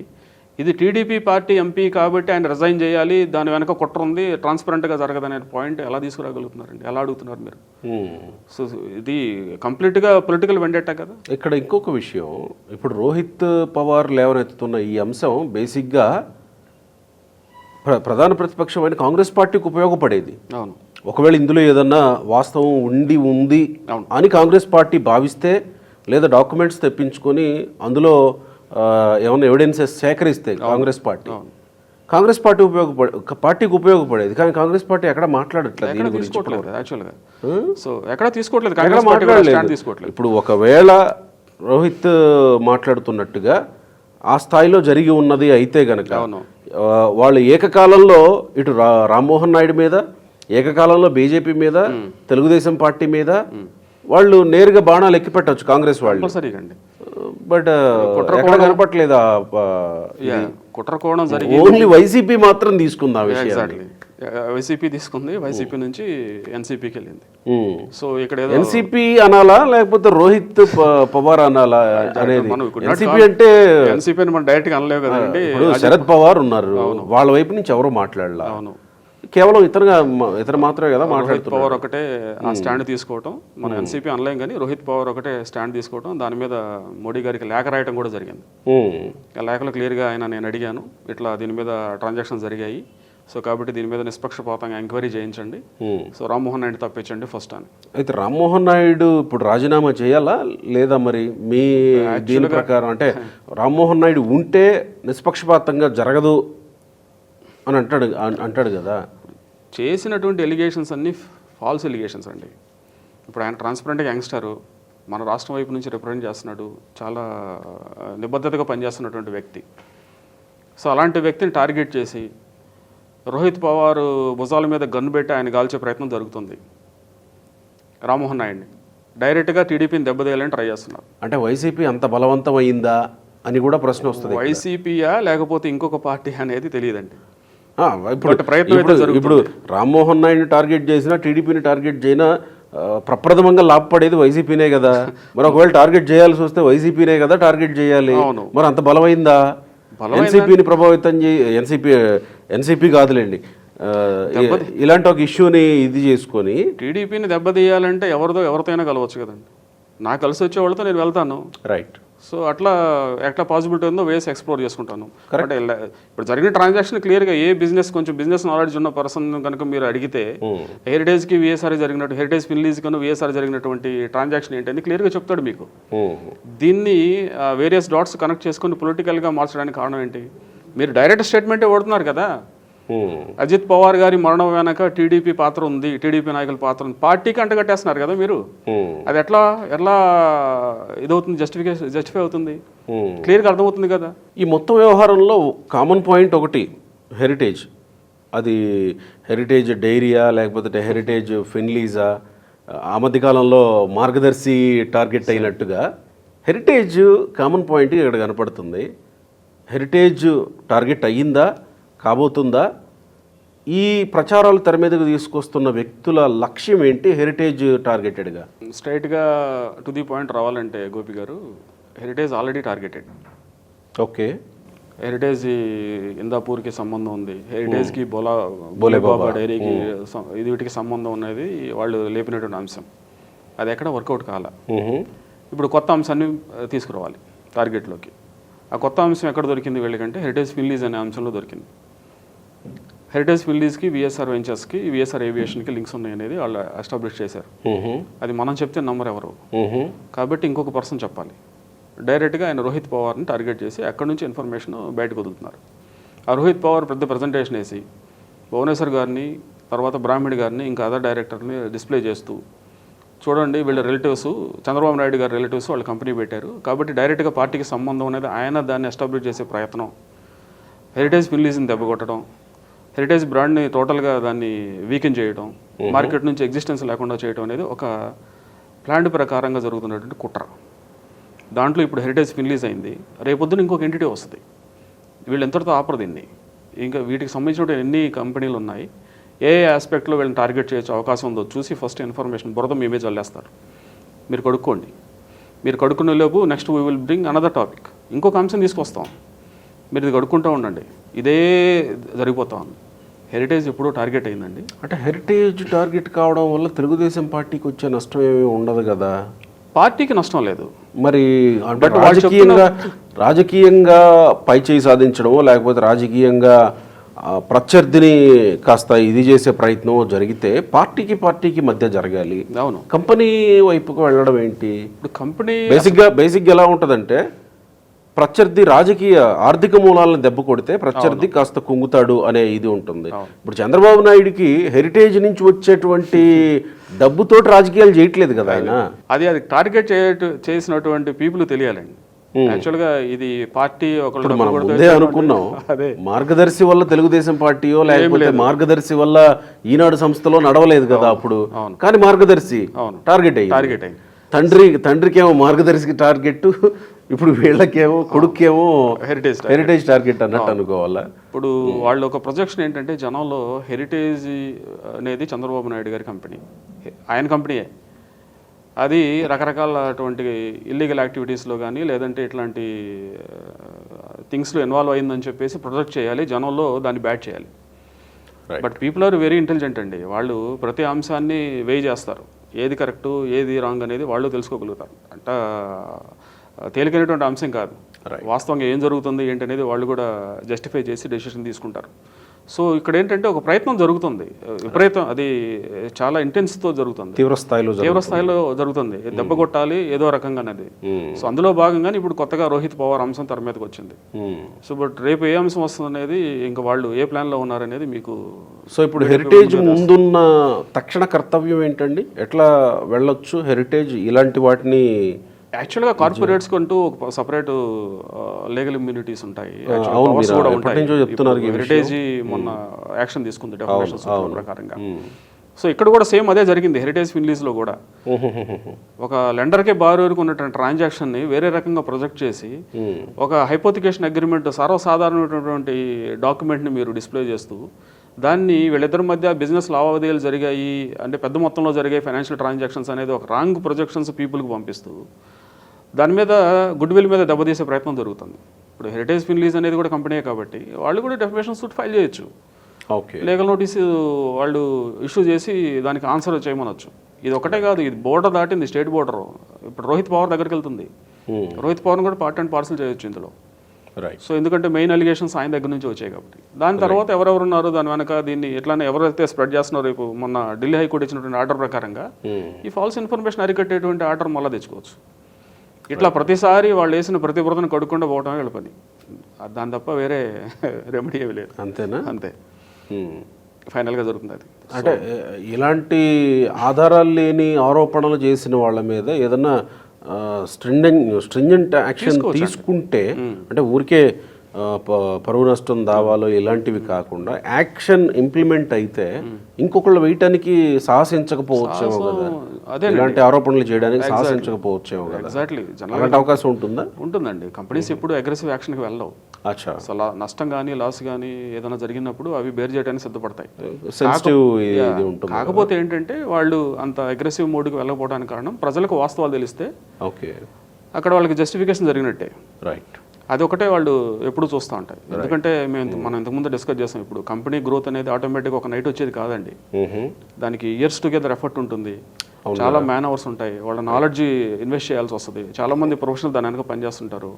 ఇది టీడీపీ పార్టీ ఎంపీ కాబట్టి ఆయన రిజైన్ చేయాలి, దాని వెనక కుట్ర ఉంది, ట్రాన్స్పరెంట్గా జరగదనే పాయింట్ ఎలా తీసుకురాగలుగుతున్నారండి? ఎలా అడుగుతున్నారు మీరు? సో ఇది కంప్లీట్గా పొలిటికల్ వెండేటా కదా. ఇక్కడ
ఇంకొక విషయం, ఇప్పుడు రోహిత్ పవార్ లేవనెత్తుతున్న ఈ అంశం బేసిక్గా ప్రధాన ప్రతిపక్షమైన కాంగ్రెస్ పార్టీకి ఉపయోగపడేది.
అవును,
ఒకవేళ ఇందులో ఏదన్నా వాస్తవం ఉంది అని కాంగ్రెస్ పార్టీ భావిస్తే, లేదా డాక్యుమెంట్స్ తెప్పించుకొని అందులో ఏమైనా ఎవిడెన్సెస్ సేకరిస్తే కాంగ్రెస్ పార్టీకి ఉపయోగపడేది. కానీ కాంగ్రెస్ పార్టీ ఎక్కడ మాట్లాడట్లేదు. ఇప్పుడు ఒకవేళ రోహిత్ మాట్లాడుతున్నట్టుగా ఆ స్థాయిలో జరిగి ఉన్నది అయితే గనక వాళ్ళు ఏకకాలంలో ఇటు రామ్మోహన్ నాయుడు మీద, ఏకకాలంలో బీజేపీ మీద, తెలుగుదేశం పార్టీ మీద వాళ్ళు నేరుగా బాణాలు ఎక్కి పెట్టచ్చు కాంగ్రెస్ వాళ్ళు. బట్ కనపట్లేదు.
కుట్రకోణం
ఓన్లీ వైసీపీ మాత్రం తీసుకుంది ఆ విషయాన్ని.
వైసీపీ తీసుకుంది, వైసీపీ నుంచి ఎన్సీపీకి వెళ్ళింది. సో ఇక్కడ ఏదో
ఎన్సీపీ అనాలా లేకపోతే రోహిత్ పవార్ అనాలా అనేది? ఎన్సీపీ అంటే
ఎన్సీపీ అని మనం డైరెక్ట్ గా అనలేవు కదండి.
శరద్ పవార్ ఉన్నారు, వాళ్ళ వైపు నుంచి ఎవరు మాట్లాడలా.
అవును,
కేవలం ఇతర మాత్రమే కదా మాట్లాడుతున్నారు.
పవార్ ఒకటే ఆ స్టాండ్ తీసుకోవటం, మనం ఎన్సీపీ అనలేం కానీ రోహిత్ పవార్ ఒకటే స్టాండ్ తీసుకోవటం, దాని మీద మోడీ గారికి లేఖ రాయటం కూడా జరిగింది. ఆ లేఖలో క్లియర్గా నేను అడిగాను, ఇట్లా దీని మీద ట్రాన్సాక్షన్ జరిగాయి, సో కాబట్టి దీని మీద నిష్పక్షపాతంగా ఎంక్వైరీ చేయించండి, సో రామ్మోహన్ నాయుడు తప్పించండి ఫస్ట్ అని.
అయితే రామ్మోహన్ నాయుడు ఇప్పుడు రాజీనామా చేయాలా లేదా? మరి మీ దీని ప్రకారం అంటే రామ్మోహన్ నాయుడు ఉంటే నిష్పక్షపాతంగా జరగదు అని అంటాడు కదా.
చేసినటువంటి ఎలిగేషన్స్ అన్నీ ఫాల్స్ ఎలిగేషన్స్ అండి. ఇప్పుడు ఆయన ట్రాన్స్పరెంట్గా యంగ్స్టరు, మన రాష్ట్రం వైపు నుంచి రిప్రజెంట్ చేస్తున్నాడు, చాలా నిబద్ధతగా పనిచేస్తున్నటువంటి వ్యక్తి. సో అలాంటి వ్యక్తిని టార్గెట్ చేసి రోహిత్ పవార్ భుజాల మీద గన్ను పెట్టి ఆయన గాల్చే ప్రయత్నం జరుగుతుంది. రామ్మోహన్ నాయుడిని డైరెక్ట్గా టీడీపీని దెబ్బతీయాలని ట్రై చేస్తున్నారు.
అంటే వైసీపీ అంత బలవంతం అయిందా అని కూడా ప్రశ్న వస్తుంది.
వైసీపీయా లేకపోతే ఇంకొక పార్టీ అనేది తెలియదండి.
ఇప్పుడు రామ్మోహన్ నాయుడిని టార్గెట్ చేసినా టీడీపీని టార్గెట్ చేసినా ప్రప్రథమంగా లాభపడేది వైసీపీనే కదా. మరి ఒకవేళ టార్గెట్ చేయాల్సి వస్తే వైసీపీనే కదా టార్గెట్ చేయాలి. మరి అంత బలమైందా? ఎన్సీపీని ప్రభావితం ఎన్సీపీ కాదులేండి, ఇలాంటి ఒక ఇష్యూని ఇది చేసుకొని
టీడీపీని దెబ్బతీయాలంటే ఎవరితో అయినా కలవచ్చు కదండి. నాకు కలిసి వచ్చే వాళ్ళతో నేను వెళ్తాను,
రైట్.
సో అట్లా ఎట్లా పాసిబిలిటీ ఉందో వేసి ఎక్స్ప్లోర్ చేసుకుంటాను. అంటే ఇప్పుడు జరిగిన ట్రాన్సాక్షన్ క్లియర్గా ఏ బిజినెస్ కొంచెం బిజినెస్ నాలెడ్జ్ ఉన్న పర్సన్ కనుక మీరు అడిగితే హెరిటేజ్కి విఎస్ఆర్ జరిగినట్టు, హెరిటేజ్ ఫిన్లీజ్కి విఎస్ఆర్ జరిగినటువంటి ట్రాన్సాక్షన్ ఏంటని క్లియర్గా చెప్తాడు మీకు. దీన్ని వేరియస్ డాట్స్ కనెక్ట్ చేసుకుని పొలిటికల్గా మార్చడానికి కారణం ఏంటి? మీరు డైరెక్ట్ స్టేట్మెంటే ఓడుతున్నారు కదా. అజిత్ పవార్ గారి మరణం వెనక టీడీపీ పాత్ర ఉంది, టీడీపీ నాయకుల పాత్ర ఉంది, పార్టీకి అంటగట్టేస్తున్నారు కదా మీరు. అది ఎట్లా ఇదవుతుంది, జస్టిఫై అవుతుంది, క్లియర్గా అర్థమవుతుంది కదా.
ఈ మొత్తం వ్యవహారంలో కామన్ పాయింట్ ఒకటి, హెరిటేజ్. అది హెరిటేజ్ డైరీయా లేకపోతే హెరిటేజ్ ఫిన్లీజా? ఆ మధ్యకాలంలో మార్గదర్శి టార్గెట్ అయినట్టుగా హెరిటేజ్ కామన్ పాయింట్ ఇక్కడ కనపడుతుంది. హెరిటేజ్ టార్గెట్ అయ్యిందా, కాబోతుందా? ఈ ప్రచారాలు తెర మీదకు తీసుకొస్తున్న వ్యక్తుల లక్ష్యం ఏంటి హెరిటేజ్ టార్గెటెడ్గా?
స్ట్రైట్గా టు ది పాయింట్ రావాలంటే గోపి గారు, Heritage already targeted.
Okay,
Heritage ఇందాపూర్కి సంబంధం ఉంది, హెరిటేజ్కి బోలేబాబా డైరీకి వీటికి సంబంధం ఉన్నది వాళ్ళు లేపినటువంటి అంశం. అది ఎక్కడ వర్కౌట్ కాల. ఇప్పుడు కొత్త అంశాన్ని తీసుకురావాలి టార్గెట్లోకి. ఆ కొత్త అంశం ఎక్కడ దొరికింది వీళ్ళకంటే హెరిటేజ్ ఫిన్లీజ్ అనే అంశంలో దొరికింది. హెరిటేజ్ ఫిన్లీజ్కి, విఎస్ఆర్ వెంచర్స్కి, విఎస్ఆర్ ఏవియేషన్కి లింక్స్ ఉన్నాయి అనేది వాళ్ళు ఎస్టాబ్లిష్ చేశారు. అది మనం చెప్తే నమ్మరు ఎవరు, కాబట్టి ఇంకొక పర్సన్ చెప్పాలి. డైరెక్ట్గా ఆయన రోహిత్ పవార్ని టార్గెట్ చేసి అక్కడి నుంచి ఇన్ఫర్మేషన్ బయటకు వదులుతున్నారు. ఆ రోహిత్ పవార్ పెద్ద ప్రజెంటేషన్ వేసి భువనేశ్వర్ గారిని, తర్వాత బ్రాహ్మణి గారిని, ఇంకా అదర్ డైరెక్టర్ని డిస్ప్లే చేస్తూ, చూడండి వీళ్ళ రిలేటివ్స్, చంద్రబాబు నాయుడు గారి రిలేటివ్స్ వాళ్ళు కంపెనీ పెట్టారు, కాబట్టి డైరెక్ట్గా పార్టీకి సంబంధం అనేది ఆయన దాన్ని ఎస్టాబ్లిష్ చేసే ప్రయత్నం, హెరిటేజ్ ఫిన్లీజ్ని దెబ్బకొట్టడం, హెరిటేజ్ బ్రాండ్ని టోటల్గా దాన్ని వీకెన్ చేయడం, మార్కెట్ నుంచి ఎగ్జిస్టెన్స్ లేకుండా చేయడం అనేది ఒక ప్లాన్ ప్రకారంగా జరుగుతున్నటువంటి కుట్ర. దాంట్లో ఇప్పుడు హెరిటేజ్ ఫిన్లీజ్ అయింది, రేపొద్దున ఇంకొక ఎంటిటీ వస్తుంది. వీళ్ళు ఎంతటితో ఆపరు దీన్ని. ఇంకా వీటికి సంబంధించిన ఎన్ని కంపెనీలు ఉన్నాయి, ఏ ఆస్పెక్ట్లో వీళ్ళని టార్గెట్ చేయొచ్చు అవకాశం ఉందో చూసి ఫస్ట్ ఇన్ఫర్మేషన్ బురద మేమే చల్లేస్తారు. మీరు కడుక్కోండి. మీరు కడుక్కునే లోపు next we will bring another topic, ఇంకొక అంశం తీసుకొస్తాం. మీరు ఇది కడుక్కుంటూ ఉండండి, ఇదే జరిగిపోతా ఉంది. హెరిటేజ్ ఎప్పుడో టార్గెట్ అయిందండి.
అంటే హెరిటేజ్ టార్గెట్ కావడం వల్ల తెలుగుదేశం పార్టీకి వచ్చే నష్టం ఏమీ ఉండదు కదా.
పార్టీకి నష్టం లేదు.
మరి రాజకీయంగా పైచేయి సాధించడమో లేకపోతే రాజకీయంగా ప్రత్యర్థిని కాస్త ఇది చేసే ప్రయత్నం జరిగితే పార్టీకి మధ్య జరగాలి.
అవును,
కంపెనీ వైపుకు వెళ్ళడం ఏంటి?
ఇప్పుడు కంపెనీ
బేసిక్గా ఎలా ఉంటుందంటే, ప్రత్యర్థి రాజకీయ ఆర్థిక మూలాలను దెబ్బ కొడితే ప్రత్యర్థి కాస్త కుంగుతాడు అనే ఇది ఉంటుంది. ఇప్పుడు చంద్రబాబు నాయుడుకి హెరిటేజ్ నుంచి వచ్చేటువంటి డబ్బుతోటి రాజకీయాలు చేయట్లేదు కదా ఆయన.
అది టార్గెట్ చేసినటువంటి పీపుల్ తెలియాలండి. యాక్చువల్గా ఇది పార్టీ ఒకళ్ళు
మనం ముందే అనుకున్నాం, మార్గదర్శి వల్ల తెలుగుదేశం పార్టీయో లేకపోతే మార్గదర్శి వల్ల ఈనాడు సంస్థలో నడవలేదు కదా అప్పుడు. కానీ మార్గదర్శి టార్గెట్ అయ్యింది. తండ్రికేమో మార్గదర్శక టార్గెట్, ఇప్పుడు వీళ్ళకేమో కొడుకేమో హెరిటేజ్ టార్గెట్ అన్నట్టు అనుకోవాలా?
ఇప్పుడు వాళ్ళ ఒక ప్రొజెక్షన్ ఏంటంటే జనంలో హెరిటేజ్ అనేది చంద్రబాబు నాయుడు గారి కంపెనీ, ఆయన కంపెనీయే. అది రకరకాల అటువంటి ఇల్లీగల్ యాక్టివిటీస్లో కానీ లేదంటే ఇట్లాంటి థింగ్స్లో ఇన్వాల్వ్ అయిందని చెప్పేసి ప్రొజెక్ట్ చేయాలి, జనంలో దాన్ని బ్యాట్ చేయాలి. But people are very intelligent అండి. వాళ్ళు ప్రతి అంశాన్ని వెయి చేస్తారు, ఏది కరెక్టు ఏది రాంగ్ అనేది వాళ్ళు తెలుసుకోగలుగుతారు. అంటే తేలికైనటువంటి అంశం కాదు, వాస్తవంగా ఏం జరుగుతుంది ఏంటనేది వాళ్ళు కూడా జస్టిఫై చేసి డెసిషన్ తీసుకుంటారు. సో ఇక్కడ ఏంటంటే ఒక ప్రయత్నం జరుగుతుంది, విపరీతం, అది చాలా ఇంటెన్స్తో జరుగుతుంది, తీవ్ర స్థాయిలో జరుగుతుంది. దెబ్బ కొట్టాలి ఏదో రకంగా అనేది. సో అందులో భాగంగానే ఇప్పుడు కొత్తగా రోహిత్ పవార్ అంశం తెర మీదకి వచ్చింది. సో బట్ రేపు ఏ అంశం వస్తుంది అనేది ఇంకా వాళ్ళు ఏ ప్లాన్లో ఉన్నారనేది మీకు.
సో ఇప్పుడు హెరిటేజ్ ముందున్న తక్షణ కర్తవ్యం ఏంటండి? ఎట్లా వెళ్ళొచ్చు హెరిటేజ్ ఇలాంటి వాటిని?
యాక్చువల్గా కార్పొరేట్స్ కంటూ ఒక సపరేట్ లీగల్ ఇమ్యూనిటీస్ ఉంటాయి, హెరిటేజ్ మొన్న యాక్షన్ తీసుకుంది డెఫినేషన్ ప్రకారంగా. సో ఇక్కడ కూడా సేమ్ అదే జరిగింది. హెరిటేజ్ ఫిన్లీజ్లో కూడా ఒక లెండర్కే బారోవరకు ఉన్నటువంటి ట్రాన్సాక్షన్ని వేరే రకంగా ప్రొజెక్ట్ చేసి ఒక హైపోతికేషన్ అగ్రిమెంట్ సర్వసాధారణమైనటువంటి డాక్యుమెంట్ని మీరు డిస్ప్లే చేస్తూ దాన్ని వీళ్ళిద్దరి మధ్య బిజినెస్ లావాదేవీలు జరిగాయి అంటే పెద్ద మొత్తంలో జరిగాయి ఫైనాన్షియల్ ట్రాన్సాక్షన్స్ అనేది ఒక రాంగ్ ప్రొజెక్షన్స్ పీపుల్కి పంపిస్తూ దాని మీద గుడ్ విల్ మీద దెబ్బతీసే ప్రయత్నం జరుగుతుంది. ఇప్పుడు హెరిటేజ్ ఫిన్లీజ్ అనేది కూడా కంపెనీ కాబట్టి వాళ్ళు కూడా డెఫినేషన్ సూట్ ఫైల్ చేయొచ్చు, లీగల్ నోటీసు వాళ్ళు ఇష్యూ చేసి దానికి ఆన్సర్ చేయమనొచ్చు. ఇది ఒకటే కాదు, ఇది బోర్డర్ దాటింది, స్టేట్ బోర్డర్. ఇప్పుడు రోహిత్ పవార్ దగ్గరికి వెళ్తుంది, రోహిత్ పవార్ని కూడా పార్ట్ అండ్ పార్సల్ చేయొచ్చు ఇందులో. సో ఎందుకంటే మెయిన్ అలిగేషన్స్ ఆయన దగ్గర నుంచి వచ్చాయి కాబట్టి. దాని తర్వాత ఎవరెవరు ఉన్నారు దాని వెనక, దీన్ని ఎట్లానే ఎవరైతే స్ప్రెడ్ చేస్తున్నారో రేపు మొన్న ఢిల్లీ హైకోర్టు ఇచ్చినటువంటి ఆర్డర్ ప్రకారంగా ఈ ఫాల్స్ ఇన్ఫర్మేషన్ అరికట్టేటువంటి ఆర్డర్ మళ్ళీ తెచ్చుకోవచ్చు. ఇట్లా ప్రతిసారి వాళ్ళు వేసిన ప్రతి బురదను కడుక్కుండా పోవటమే వీళ్ళ పని, దాని తప్ప వేరే రెమెడీ ఏమి లేదు.
అంతేనా?
అంతే, ఫైనల్గా జరుగుతుంది అది.
అంటే ఇలాంటి ఆధారాలు లేని ఆరోపణలు చేసిన వాళ్ళ మీద ఏదన్నా స్ట్రింజెంట్ యాక్షన్ తీసుకుంటే, అంటే ఊరికే పరువు నష్టం దావాలో ఇలాంటివి కాకుండా యాక్షన్ ఇంప్లిమెంట్ అయితే ఇంకొకళ్ళు వేయటానికి సాహసించకపోవచ్చేమో కదా, ఇలాంటి ఆరోపణలు చేయడానికి సాహసించకపోవచ్చేమో కదా.
ఎగ్జాక్ట్లీ,
అలాంటి అవకాశం ఉంటుందా?
ఉంటుందండి. కంపెనీస్ ఎప్పుడు అగ్రెసివ్ యాక్షన్కి వెళ్ళవు. అసలు నష్టం కానీ లాస్ కానీ ఏదైనా జరిగినప్పుడు అవి బేర్ చేయడానికి సిద్ధపడతాయి. కాకపోతే ఏంటంటే వాళ్ళు అంత అగ్రెసివ్ మోడ్కి వెళ్ళకపోవడానికి కారణం ప్రజలకు వాస్తవాలు తెలిస్తే అక్కడ వాళ్ళకి జస్టిఫికేషన్ జరిగినట్టే.
రైట్,
అది ఒకటే వాళ్ళు ఎప్పుడు చూస్తూ ఉంటాయి. ఎందుకంటే మనం ఇంతకుముందు డిస్కస్ చేస్తాం, ఇప్పుడు కంపెనీ గ్రోత్ అనేది ఆటోమేటిక్గా ఒక నైట్ వచ్చేది కాదండి. దానికి ఇయర్స్ టుగెదర్ ఎఫర్ట్ ఉంటుంది, చాలా మ్యాన్ అవర్స్ ఉంటాయి, వాళ్ళ నాలెడ్జ్ ఇన్వెస్ట్ చేయాల్సి వస్తుంది, చాలామంది ప్రొఫెషనల్ దాని వెనక పనిచేస్తుంటారు.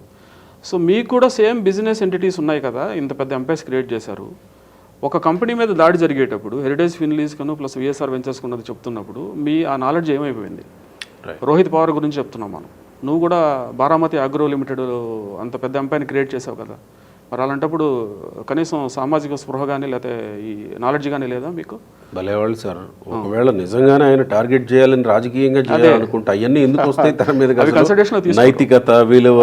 సో మీకు కూడా సేమ్ బిజినెస్ ఎంటిటీస్ ఉన్నాయి కదా, ఇంత పెద్ద ఎంపైర్స్ క్రియేట్ చేశారు. ఒక కంపెనీ మీద దాడి జరిగేటప్పుడు హెరిటేజ్ ఫిన్లీజ్ కను ప్లస్ విఎస్ఆర్ వెంచర్స్ ఉన్నది చెప్తున్నప్పుడు మీ ఆ నాలెడ్జ్ ఏమైపోయింది? రోహిత్ పవార్ గురించి చెప్తున్నాం మనం, నువ్వు కూడా బారామతి అగ్రో లిమిటెడ్ అంత పెద్ద ఎంపైర్ని క్రియేట్ చేసావు కదా, మరి అలాంటప్పుడు కనీసం సామాజిక స్పృహ కానీ లేకపోతే ఈ నాలెడ్జ్ కానీ లేదా మీకు?
భలేవాళ్ళు సార్, ఒకవేళ నిజంగానే ఆయన టార్గెట్ చేయాలని రాజకీయంగా చేయాలనుకుంటే అవన్నీ ఎందుకు వస్తాయి తన మీద? నైతికత విలువ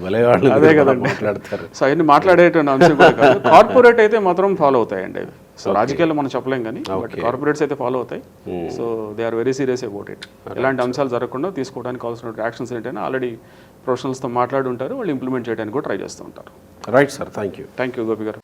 భలేవాళ్ళు అదే కదా మాట్లాడతారు.
సో అవన్నీ మాట్లాడేటువంటి అంశం కూడా కాదు. కార్పొరేట్ అయితే మాత్రం ఫాలో అవుతాయండి అవి. సో రాజకీయాల్లో మనం చెప్పలేం కానీ బట్ కార్పొరేట్స్ అయితే ఫాలో అవుతాయి. So they are very serious about it. ఇలాంటి అంశాలు జరగకుండా తీసుకోవడానికి కావాల్సిన యాక్షన్స్ ఏంటంటే ఆల్రెడీ ప్రొఫెషనల్స్తో మాట్లాడి ఉంటారు, వాళ్ళు ఇంప్లిమెంట్ చేయడానికి కూడా ట్రై చేస్తూ ఉంటారు.
Right sir, thank you
Gopi గారు.